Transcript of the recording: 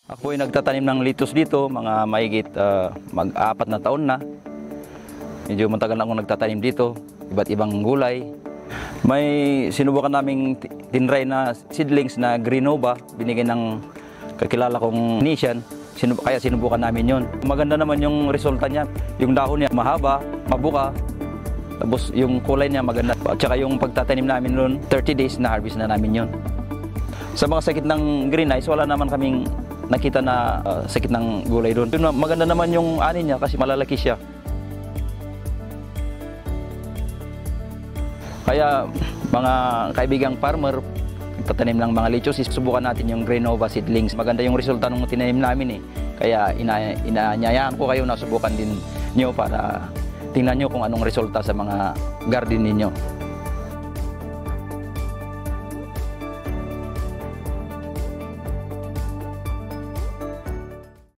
Ako ay nagtatanim ng litos dito, mga mahigit mag-4 na taon na. Medyo matagal na akong nagtatanim dito, iba't ibang gulay. May sinubukan naming tinry na seedlings na Greenova, binigay ng kakilala kong Nisian. Kaya sinubukan namin yon. Maganda naman yung resulta niya. Yung dahon niya mahaba, mabuka. Tapos yung kulay niya maganda. At saka yung pagtatanim namin noon, 30 days na harvest na namin yon. Sa mga sakit ng green eyes, wala naman kaming nakita na sakit ng gulay doon. Maganda naman yung ani niya kasi malalaki siya. Kaya mga kaibigang farmer, tatanim ng mga lechos, subukan natin yung Greenova seedlings. Maganda yung resulta nung tinanim namin eh. Kaya inaanyayaan ko kayo na subukan din nyo para tingnan nyo kung anong resulta sa mga garden ninyo.